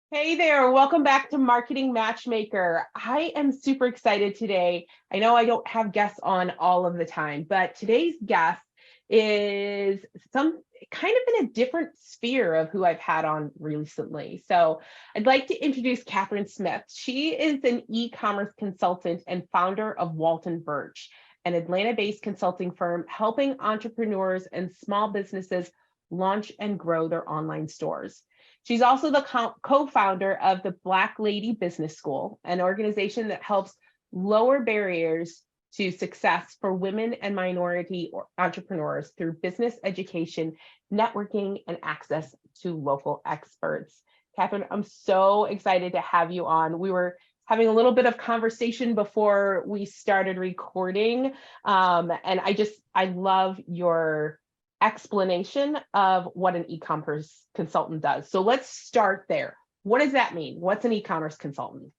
Hey there, welcome back to Marketing Matchmaker. I am super excited today. I know I don't have guests on all of the time, but today's guest is some kind of in a different sphere of who I've had on recently. So I'd like to introduce Catherine Smith. She is an e-commerce consultant and founder of Walton Birch, an Atlanta-based consulting firm helping entrepreneurs and small businesses launch and grow their online stores. She's also the co-founder of the Black Lady Business School, an organization that helps lower barriers to success for women and minority entrepreneurs through business education, networking, and access to local experts. Catherine, I'm so excited to have you on. We were having a little bit of conversation before we started recording, and I love your explanation of what an e-commerce consultant does. So let's start there. What does that mean? What's an e-commerce consultant?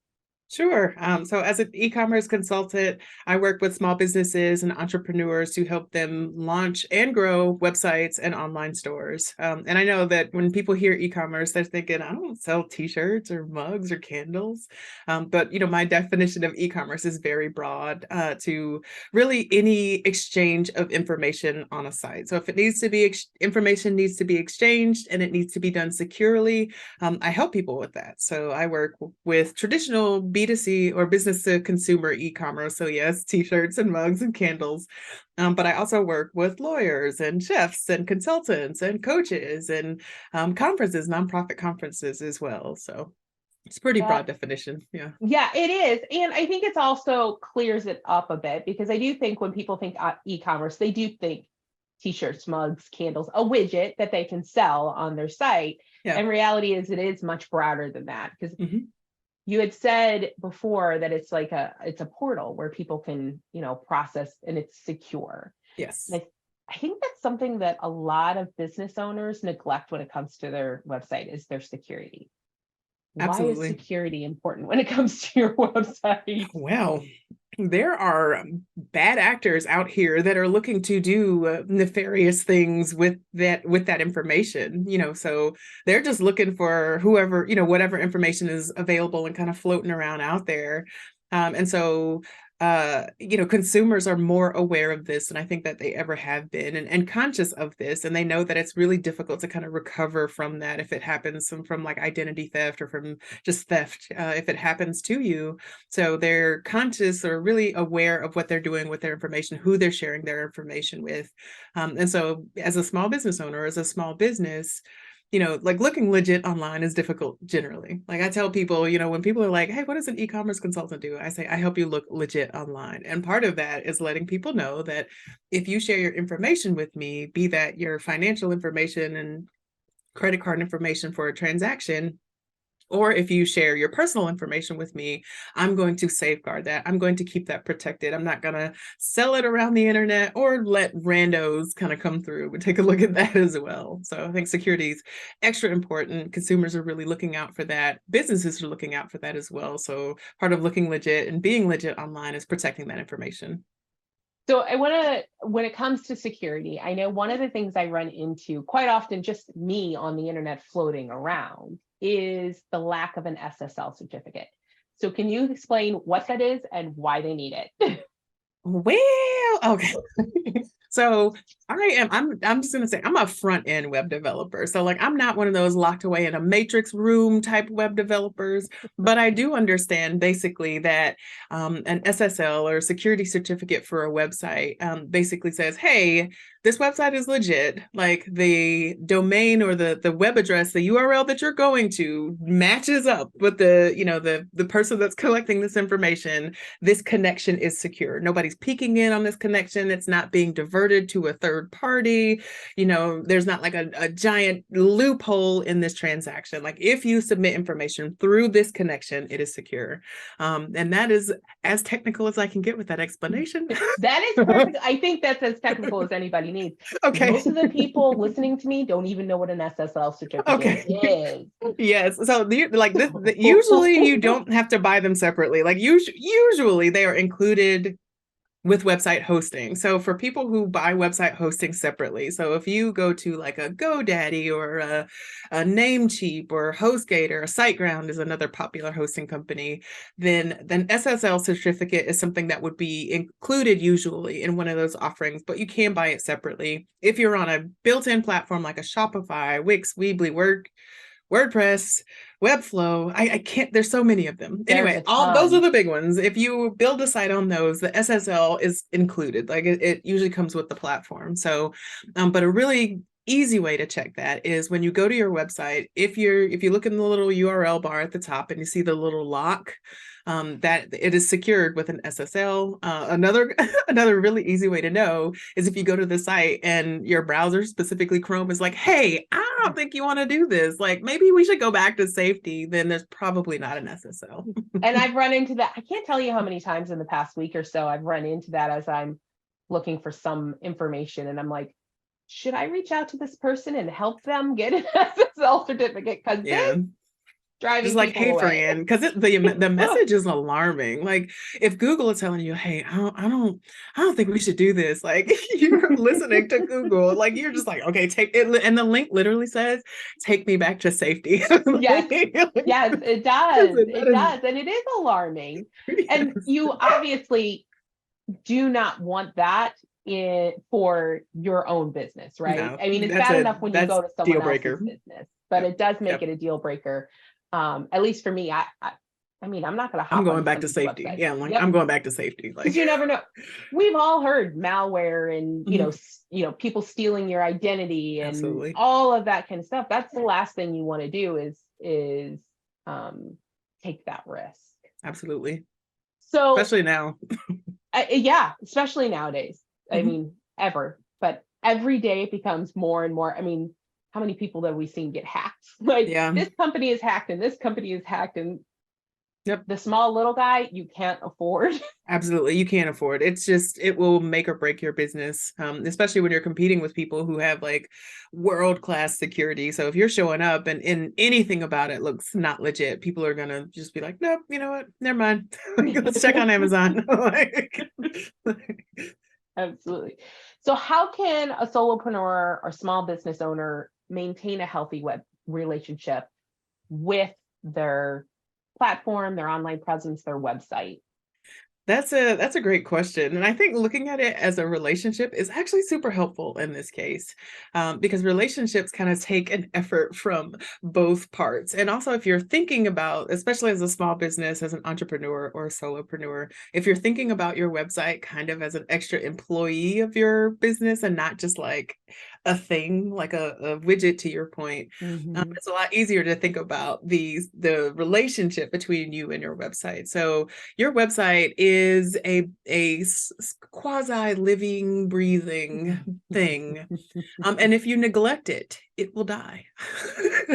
Sure. So as an e-commerce consultant, I work with small businesses and entrepreneurs to help them launch and grow websites and online stores. And I know that when people hear e-commerce, they're thinking, I don't sell t-shirts or mugs or candles. But my definition of e-commerce is very broad to really any exchange of information on a site. So if it needs to be information needs to be exchanged and it needs to be done securely, I help people with that. So I work with traditional B2C or business to consumer e-commerce. So yes, t-shirts and mugs and candles. But I also work with lawyers and chefs and consultants and coaches and conferences, nonprofit conferences as well. So it's a pretty broad That, definition. Yeah. yeah, it is. And I think it's also clears it up a bit because I do think when people think e-commerce, they do think t-shirts, mugs, candles, a widget that they can sell on their site. Yeah. And reality is it is much broader than that because Mm-hmm. you had said before that it's like it's a portal where people can, process and it's secure. Yes. And I think that's something that a lot of business owners neglect when it comes to their website is their security. Why is Absolutely. security important when it comes to your website? Well, there are bad actors out here that are looking to do nefarious things with that information, so they're just looking for whoever, whatever information is available and kind of floating around out there. And so consumers are more aware of this, and I think that they ever have been, and conscious of this, and they know that it's really difficult to kind of recover from that if it happens from like identity theft or from just theft, if it happens to you. So they're conscious or really aware of what they're doing with their information, who they're sharing their information with. And so as a small business owner, as a small business, like looking legit online is difficult generally. Like I tell people, when people are like, hey, what does an e-commerce consultant do? I say, I help you look legit online. And part of that is letting people know that if you share your information with me, be that your financial information and credit card information for a transaction, or if you share your personal information with me, I'm going to safeguard that. I'm going to keep that protected. I'm not going to sell it around the internet or let randos kind of come through. We take a look at that as well. So I think security is extra important. Consumers are really looking out for that. Businesses are looking out for that as well. So part of looking legit and being legit online is protecting that information. So I want to, when it comes to security, I know one of the things I run into quite often, just me on the internet floating around, is the lack of an SSL certificate. So can you explain what that is and why they need it? Well, okay. So I'm just gonna say I'm a front end web developer. So like I'm not one of those locked away in a matrix room type web developers, but I do understand basically that an SSL or security certificate for a website basically says, hey, this website is legit. Like the domain or the web address, the URL that you're going to matches up with the person that's collecting this information. This connection is secure. Nobody's peeking in on this connection. It's not being diverted to a third party. There's not like a giant loophole in this transaction. Like if you submit information through this connection, it is secure. And that is as technical as I can get with that explanation. That is perfect. I think that's as technical as anybody needs. Okay. Most of the people listening to me don't even know what an SSL certificate Okay. is. Yes. So like this, usually you don't have to buy them separately. Like usually they are included with website hosting. So for people who buy website hosting separately, so if you go to like a GoDaddy or a Namecheap or HostGator, or SiteGround is another popular hosting company, then SSL certificate is something that would be included usually in one of those offerings, but you can buy it separately. If you're on a built-in platform like a Shopify, Wix, Weebly, WordPress, Webflow. I can't, there's so many of them. There's Anyway, a all those are ton. the big ones. If you build a site on those, the SSL is included. Like it usually comes with the platform. So, but a really easy way to check that is when you go to your website, if you look in the little URL bar at the top and you see the little lock, that it is secured with an SSL. Another really easy way to know is if you go to the site and your browser, specifically Chrome, is like, hey, I don't think you want to do this. Like maybe we should go back to safety. Then there's probably not an SSL. And I've run into that. I can't tell you how many times in the past week or so I've run into that as I'm looking for some information. And I'm like, should I reach out to this person and help them get an SSL certificate? Because Yeah. this driving Just like, people hey, away. friend, because the message is alarming. Like, if Google is telling you, hey, I don't think we should do this. Like, you're listening to Google, like you're just like, okay, take it, and the link literally says, "Take me back to safety." Yes, yes, it does. It is, does, and it is alarming. yes. And you obviously do not want that for your own business, right? No, I mean, it's bad enough when you that's go to someone deal else's breaker. business, but Yep, it does make yep. it a deal breaker. At least for me, I mean, I'm not going to I'm hop going onto back to somebody's safety. website. Yeah, I'm like, Yep, I'm going back to safety. because Like, you never know. We've all heard malware and mhm, people stealing your identity and absolutely, all of that kind of stuff. That's the last thing you want to do is um, take that risk. absolutely, So especially now. yeah, especially nowadays. I Mhm. mean, ever, but every day it becomes more and more. I mean, how many people have we seen get hacked? Like Yeah. this company is hacked and this company is hacked, and Yep. the small little guy you can't afford. Absolutely. You can't afford. It's just, it will make or break your business, especially when you're competing with people who have like world-class security. So if you're showing up and in anything about it looks not legit, people are going to just be like, nope, you know what? Never mind. Let's check on Amazon. Absolutely. So how can a solopreneur or small business owner maintain a healthy web relationship with their platform, their online presence, their website? That's a great question. And I think looking at it as a relationship is actually super helpful in this case, because relationships kind of take an effort from both parts. And also, if you're thinking about, especially as a small business, as an entrepreneur or a solopreneur, if you're thinking about your website kind of as an extra employee of your business and not just like a thing, like a widget to your point, Mm-hmm. it's a lot easier to think about the relationship between you and your website. So your website is a quasi living, breathing thing. And if you neglect it, it will die.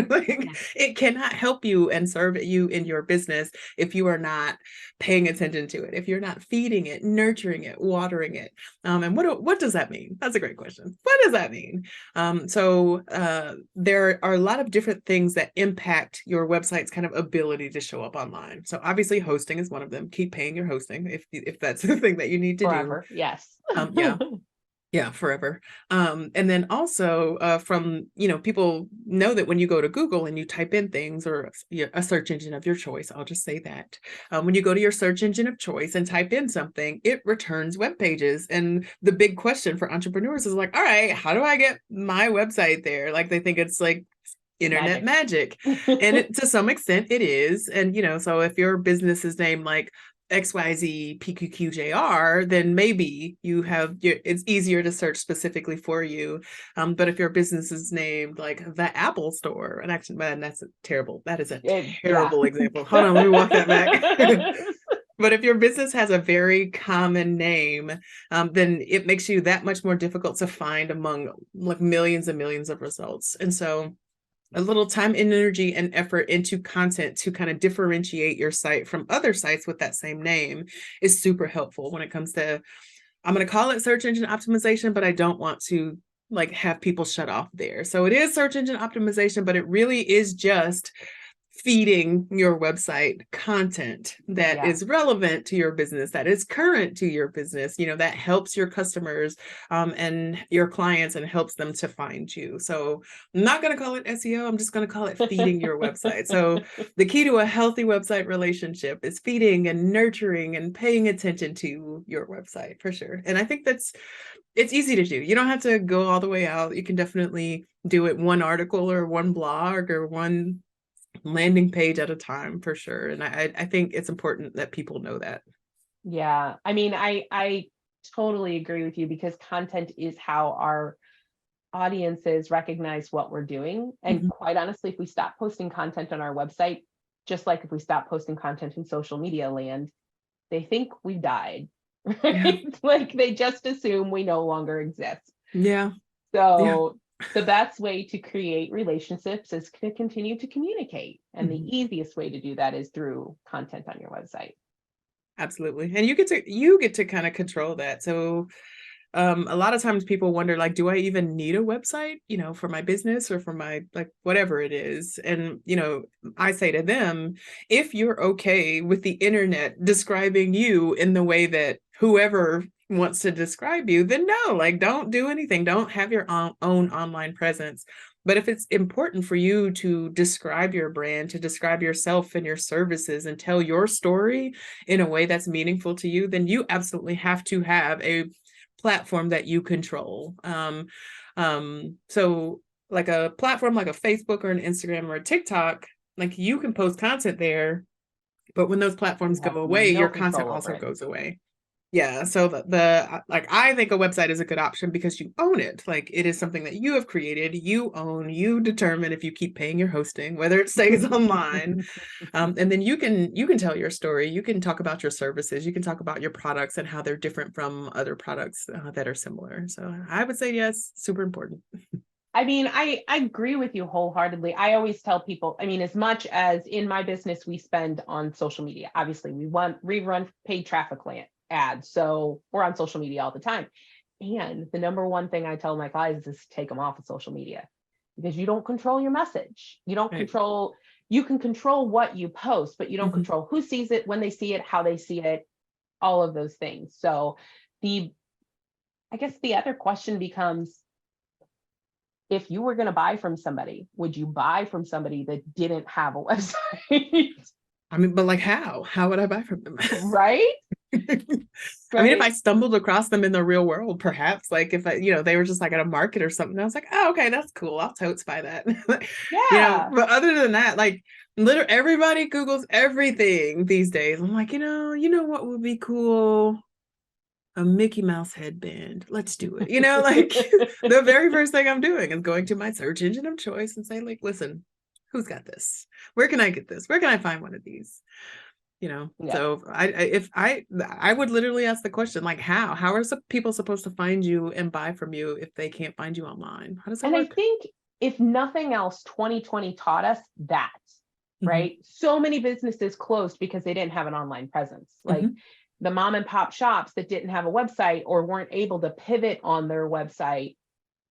Like, it cannot help you and serve you in your business if you are not paying attention to it, if you're not feeding it, nurturing it, watering it. And what does that mean? That's a great question. What does that mean? There are a lot of different things that impact your website's kind of ability to show up online. So obviously hosting is one of them. Keep paying your hosting if that's the thing that you need to do. Forever, yes. Yeah. Yeah, forever. And then also from, people know that when you go to Google and you type in things or a search engine of your choice, I'll just say that. When you go to your search engine of choice and type in something, it returns web pages. And the big question for entrepreneurs is like, all right, how do I get my website there? Like they think it's like internet magic. And to some extent it is. And, so if your business is named like XYZ PQQJR, then maybe it's easier to search specifically for you. But if your business is named like the Apple Store, and actually, man, that is a terrible example. Hold on, let me walk that back. But if your business has a very common name, then it makes you that much more difficult to find among like millions and millions of results. And so a little time, energy, and effort into content to kind of differentiate your site from other sites with that same name is super helpful when it comes to, I'm going to call it search engine optimization, but I don't want to like have people shut off there. So it is search engine optimization, but it really is just feeding your website content that Yeah. is relevant to your business, that is current to your business, that helps your customers and your clients and helps them to find you. So I'm not going to call it SEO. I'm just going to call it feeding your website. So the key to a healthy website relationship is feeding and nurturing and paying attention to your website, for sure. And I think it's easy to do. You don't have to go all the way out. You can definitely do it one article or one blog or one landing page at a time, for sure. And I think it's important that people know that. Yeah. I mean, I totally agree with you, because content is how our audiences recognize what we're doing. And quite honestly, if we stop posting content on our website, just like if we stop posting content in social media land, they think we died, right? Yeah. Like they just assume we no longer exist. Yeah. Yeah. So the best way to create relationships is to continue to communicate. And the easiest way to do that is through content on your website. Absolutely. And you get to kind of control that. So a lot of times people wonder, like, do I even need a website, for my business or for my, like, whatever it is? And, I say to them, if you're okay with the internet describing you in the way that whoever wants to describe you, then no, like, don't do anything. Don't have your own online presence. But if it's important for you to describe your brand, to describe yourself and your services and tell your story in a way that's meaningful to you, then you absolutely have to have a platform that you control. So like a platform like a Facebook or an Instagram or a TikTok, like you can post content there, but when those platforms You have go away, no your content control over also it. goes away. Yeah. So the like, I think a website is a good option because you own it. Like, it is something that you have created, you own, you determine if you keep paying your hosting, whether it stays online. And then you can tell your story. You can talk about your services. You can talk about your products and how they're different from other products that are similar. So I would say yes, super important. I mean, I agree with you wholeheartedly. I always tell people, I mean, as much as in my business we spend on social media, obviously we run paid traffic ads. So we're on social media all the time. And the number one thing I tell my clients is take them off of social media, because you don't control your message. You don't Right. control, you can control what you post, but you don't control who sees it, when they see it, how they see it, all of those things. So I guess the other question becomes, if you were going to buy from somebody, would you buy from somebody that didn't have a website? I mean, but like, how would I buy from them? Right? I mean, if Right? I stumbled across them in the real world, perhaps, like, if they were just like at a market or something, I was like, oh, okay, that's cool. I'll totes buy that. Yeah. But other than that, like, literally everybody Googles everything these days. I'm like, what would be cool? A Mickey Mouse headband. Let's do it. Like, the very first thing I'm doing is going to my search engine of choice and say, like, listen, who's got this? Where can I get this? Where can I find one of these? Yeah. So I would literally ask the question, like, how are some people supposed to find you and buy from you if they can't find you online? How does it And I work? think if nothing else, 2020 taught us that, Mm-hmm. right? So many businesses closed because they didn't have an online presence. Like Mm-hmm. the mom and pop shops that didn't have a website or weren't able to pivot on their website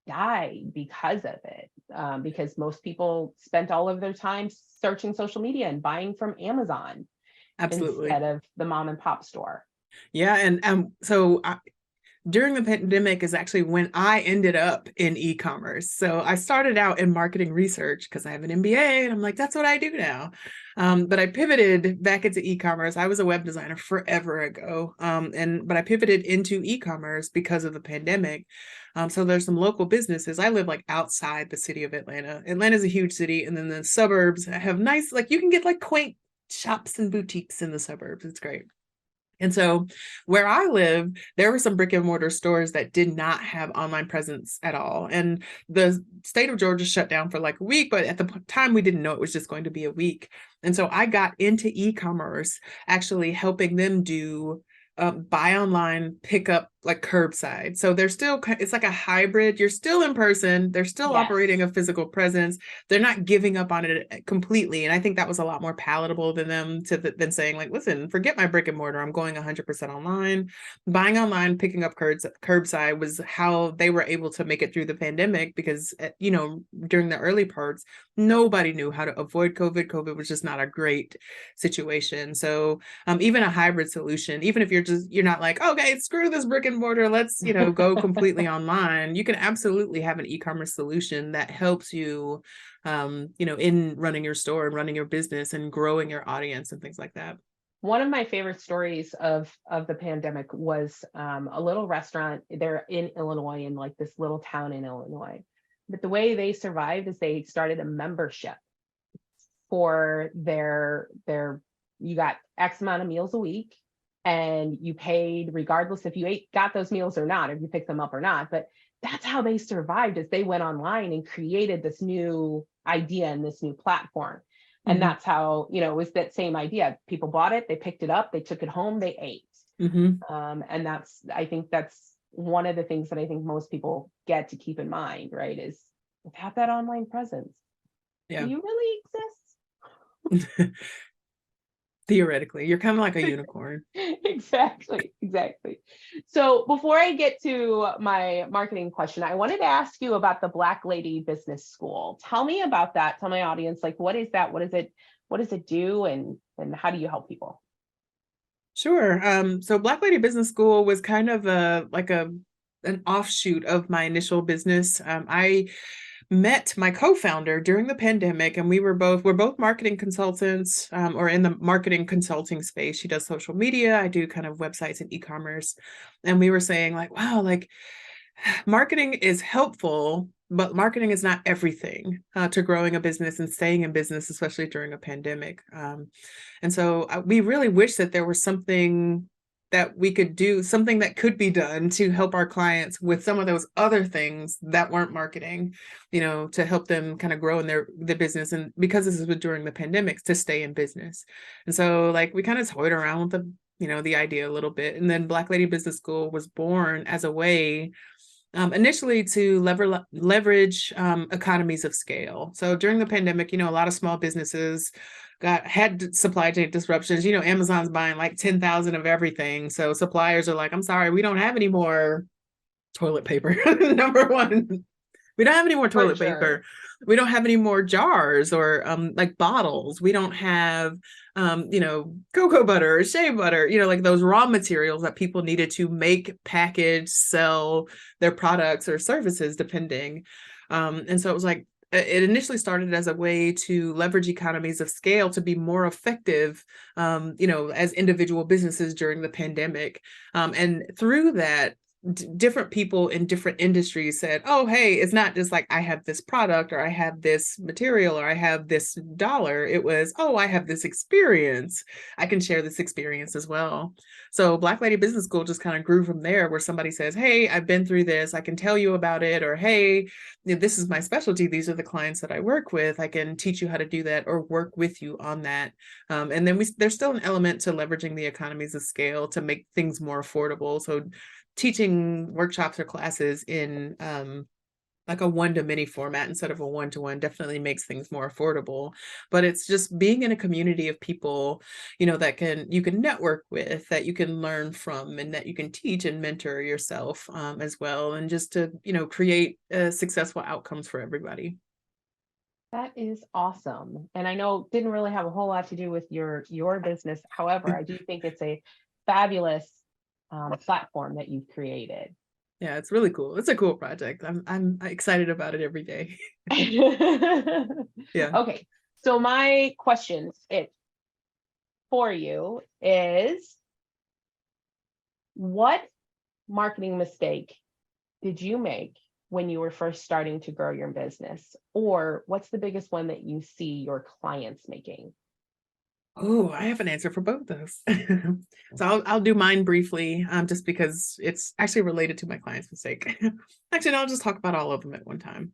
died because of it. Because most people spent all of their time searching social media and buying from Amazon Absolutely. instead of the mom and pop store. Yeah. And during the pandemic is actually when I ended up in e-commerce. So I started out in marketing research because I have an MBA and I'm like, that's what I do now. But I pivoted back into e-commerce. I was a web designer forever ago. But I pivoted into e-commerce because of the pandemic. So there's some local businesses. I live like outside the city of Atlanta. Atlanta's a huge city. And then the suburbs have nice, like, you can get like quaint shops and boutiques in the suburbs. It's great. And so where I live, there were some brick and mortar stores that did not have online presence at all. And the state of Georgia shut down for like a week, but at the time we didn't know it was just going to be a week. And so I got into e-commerce, actually helping them do buy online, pick up like curbside. So they're still, it's like a hybrid. You're still in person. They're still Yes. operating a physical presence. They're not giving up on it completely. And I think that was a lot more palatable than them than saying like, listen, forget my brick and mortar. I'm going 100% online. Buying online, picking up curbside was how they were able to make it through the pandemic because, during the early parts, nobody knew how to avoid COVID. COVID was just not a great situation. So even a hybrid solution, even if you're not like, okay, screw this brick and mortar, let's, go completely online. You can absolutely have an e-commerce solution that helps you, in running your store and running your business and growing your audience and things like that. One of my favorite stories of the pandemic was a little restaurant there in Illinois, in like this little town in Illinois. But the way they survived is they started a membership for their you got X amount of meals a week, and you paid regardless if you got those meals or not, if you picked them up or not. But that's how they survived, as they went online and created this new idea and this new platform. And Mm-hmm. that's how, it was that same idea. People bought it, they picked it up, they took it home, they ate. Mm-hmm. And I think that's one of the things that I think most people get to keep in mind, right? Is have that online presence. Yeah. Do you really exist? Theoretically, you're kind of like a unicorn. Exactly. So before I get to my marketing question, I wanted to ask you about the Black Lady Business School. Tell me about that. Tell my audience, like, what is that? What does it do? And how do you help people? Sure. So Black Lady Business School was kind of an offshoot of my initial business. I met my co-founder during the pandemic, and we're both marketing consultants, or in the marketing consulting space. She does social media, I do kind of websites and e-commerce. And we were saying like, wow, like marketing is helpful, but marketing is not everything to growing a business and staying in business, especially during a pandemic. And so we really wish that there was something that we could do, something that could be done to help our clients with some of those other things that weren't marketing, to help them kind of grow in their business. And because this was during the pandemic, to stay in business. And so like we kind of toyed around with the idea a little bit. And then Black Lady Business School was born as a way, initially to leverage economies of scale. So during the pandemic, a lot of small businesses had supply chain disruptions. Amazon's buying like 10,000 of everything. So suppliers are like, I'm sorry, we don't have any more toilet paper. Number one, we don't have any more toilet paper. We don't have any more jars or like bottles. We don't have cocoa butter or shea butter, like those raw materials that people needed to make, package, sell their products or services, depending. And so it was like, it initially started as a way to leverage economies of scale to be more effective, as individual businesses during the pandemic. And through that, different people in different industries said, oh, hey, it's not just like I have this product or I have this material or I have this dollar. It was, oh, I have this experience. I can share this experience as well. So Black Lady Business School just kind of grew from there, where somebody says, hey, I've been through this, I can tell you about it. Or, hey, this is my specialty, these are the clients that I work with, I can teach you how to do that or work with you on that. And then there's still an element to leveraging the economies of scale to make things more affordable. So teaching workshops or classes in like a one-to-many format instead of a one-to-one definitely makes things more affordable. But it's just being in a community of people, that you can network with, that you can learn from, and that you can teach and mentor yourself as well, and just to create successful outcomes for everybody. That is awesome. And I know it didn't really have a whole lot to do with your business. However, I do think it's a fabulous platform that you've created. Yeah, it's really cool. It's a cool project. I'm excited about it every day. Yeah. Okay, so my question for you is, what marketing mistake did you make when you were first starting to grow your business? Or what's the biggest one that you see your clients making? Oh, I have an answer for both those. So I'll do mine briefly, just because it's actually related to my client's mistake. Actually, no, I'll just talk about all of them at one time.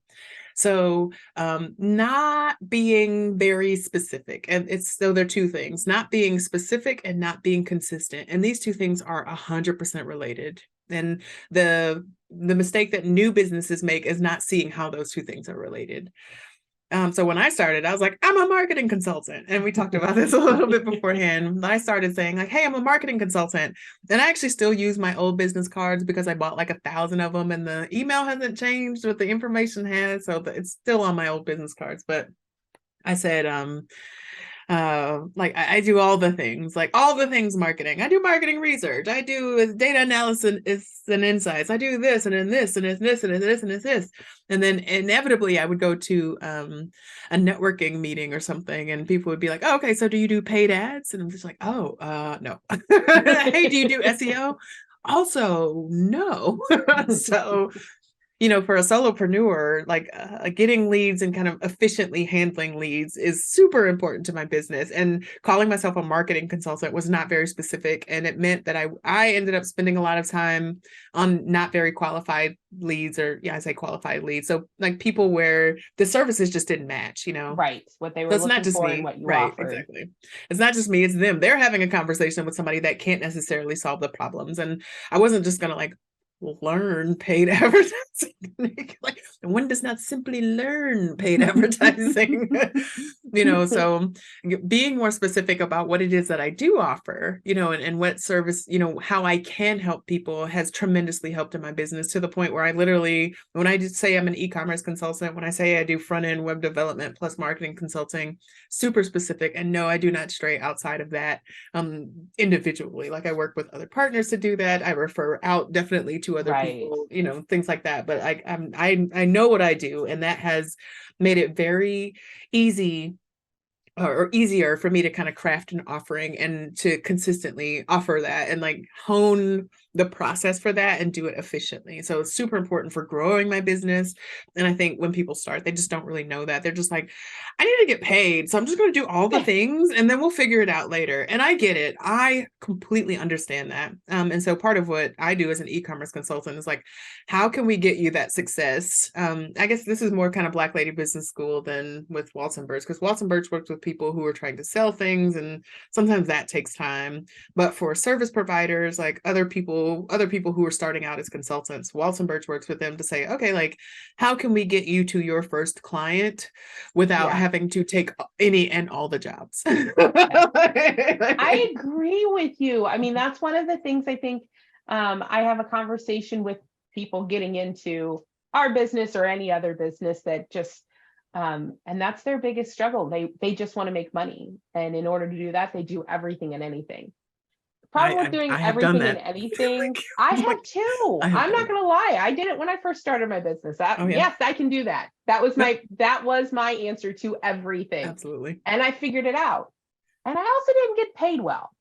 So not being very specific, and so there are two things: not being specific and not being consistent. And these two things are 100% related. And the mistake that new businesses make is not seeing how those two things are related. So when I started, I was like, I'm a marketing consultant. And we talked about this a little bit beforehand. I started saying like, hey, I'm a marketing consultant. And I actually still use my old business cards because I bought like 1,000 of them and the email hasn't changed, but the information has. So it's still on my old business cards. But I said, like I do all the things, like all the things marketing. I do marketing research. I do data analysis and insights. I do this and then this and it's this and it's this and it's this. And then inevitably I would go to a networking meeting or something and people would be like, oh, okay, so do you do paid ads? And I'm just like, oh, no. Hey, do you do SEO? Also, no. So for a solopreneur, like getting leads and kind of efficiently handling leads is super important to my business. And calling myself a marketing consultant was not very specific. And it meant that I ended up spending a lot of time on not very qualified leads, or I say qualified leads. So like people where the services just didn't match, Right. What they were So it's not looking just for me. and what you Right, offered. exactly. It's not just me, it's them. They're having a conversation with somebody that can't necessarily solve the problems. And I wasn't just gonna like learn paid advertising. Like one does not simply learn paid advertising. So being more specific about what it is that I do offer, and what service, how I can help people has tremendously helped in my business, to the point where I literally, when I say I'm an e-commerce consultant, when I say I do front-end web development plus marketing consulting, super specific. And no, I do not stray outside of that individually. Like I work with other partners to do that. I refer out definitely to other people, things like that. But I know what I do, and that has made it very easy or easier for me to kind of craft an offering and to consistently offer that and like hone the process for that and do it efficiently. So it's super important for growing my business. And I think when people start, they just don't really know that. They're just like, I need to get paid, so I'm just going to do all the things and then we'll figure it out later. And I get it. I completely understand that. And so part of what I do as an e-commerce consultant is like, how can we get you that success? I guess this is more kind of Black Lady Business School than with Walton Birch, because Walton Birch works with people who are trying to sell things, and sometimes that takes time. But for service providers, like other people who are starting out as consultants, Walton Birch works with them to say, okay, like how can we get you to your first client without having to take any and all the jobs? I agree with you. I mean, that's one of the things I think I have a conversation with people getting into our business or any other business that just and that's their biggest struggle. They just want to make money, and in order to do that, they do everything and anything. Problem with doing everything and anything, I have too. I'm not gonna lie, I did it when I first started my business. Yes, I can do that. That was my answer to everything. Absolutely. And I figured it out. And I also didn't get paid well.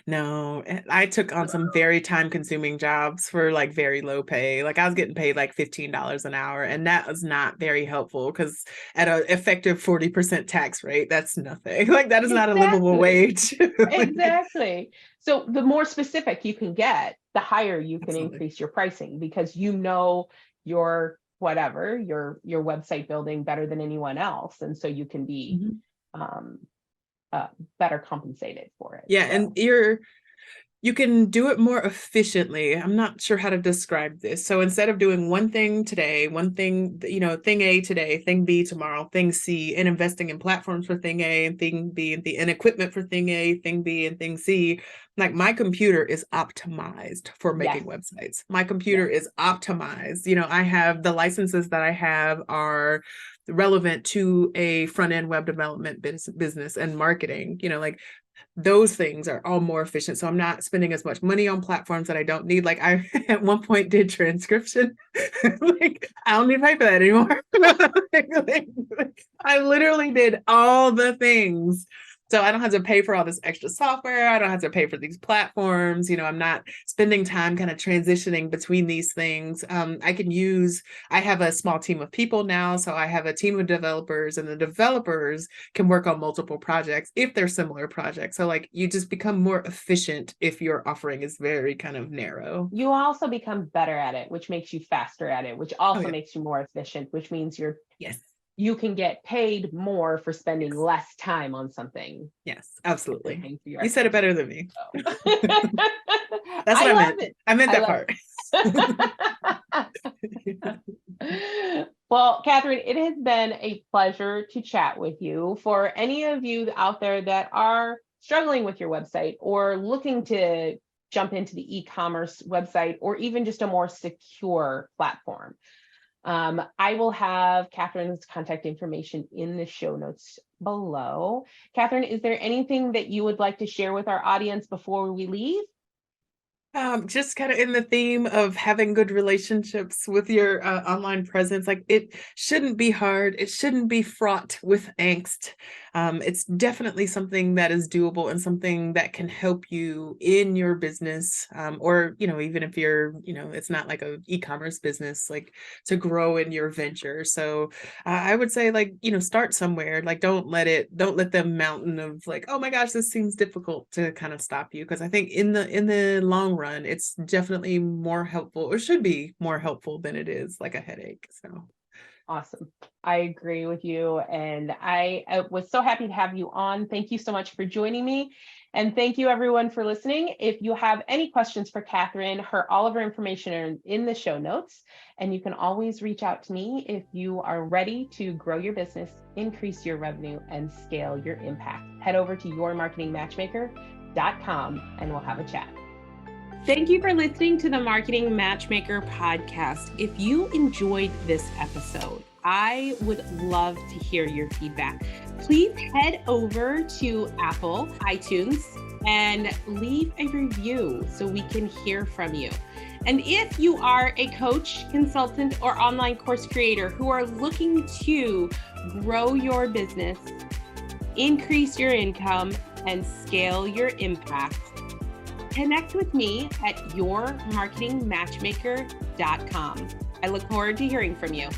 No, I took on some very time-consuming jobs for like very low pay. Like I was getting paid like $15 an hour, and that was not very helpful because at an effective 40% tax rate, that's nothing. Like that is not a livable wage. Exactly. So the more specific you can get, the higher you can increase your pricing, because your whatever, your website building better than anyone else. And so you can be better compensated for it. Yeah, so. And you can do it more efficiently. I'm not sure how to describe this. So instead of doing one thing today, one thing, thing A today, thing B tomorrow, thing C, and investing in platforms for thing A and thing B and equipment for thing A, thing B, and thing C, like my computer is optimized for making websites. My computer is optimized. I have the licenses that I have are relevant to a front-end web development business and marketing, like those things are all more efficient. So I'm not spending as much money on platforms that I don't need. Like I at one point did transcription. Like I don't need to pay for that anymore. I literally did all the things So I don't have to pay for all this extra software. I don't have to pay for these platforms. I'm not spending time kind of transitioning between these things. I have a small team of people now. So I have a team of developers, and the developers can work on multiple projects if they're similar projects. So like you just become more efficient if your offering is very kind of narrow. You also become better at it, which makes you faster at it, which also makes you more efficient, which means you can get paid more for spending less time on something. Yes, absolutely. You said it better than me. So. That's what I meant. I meant that part. Well, Catherine, it has been a pleasure to chat with you. For any of you out there that are struggling with your website or looking to jump into the e-commerce website or even just a more secure platform, I will have Catherine's contact information in the show notes below. Catherine, is there anything that you would like to share with our audience before we leave? Just kind of in the theme of having good relationships with your online presence. Like, it shouldn't be hard. It shouldn't be fraught with angst. It's definitely something that is doable and something that can help you in your business, or, even if you're, it's not like a e-commerce business, like to grow in your venture. So I would say, like, start somewhere. Like, don't let the mountain of like, oh my gosh, this seems difficult to kind of stop you. Because I think in the long run, it's definitely more helpful, or should be more helpful than it is like a headache. So awesome. I agree with you. And I was so happy to have you on. Thank you so much for joining me. And thank you everyone for listening. If you have any questions for Catherine, all of her information are in the show notes. And you can always reach out to me if you are ready to grow your business, increase your revenue, and scale your impact. Head over to yourmarketingmatchmaker.com and we'll have a chat. Thank you for listening to the Marketing Matchmaker podcast. If you enjoyed this episode, I would love to hear your feedback. Please head over to Apple, iTunes, and leave a review so we can hear from you. And if you are a coach, consultant, or online course creator who are looking to grow your business, increase your income, and scale your impact, connect with me at yourmarketingmatchmaker.com. I look forward to hearing from you.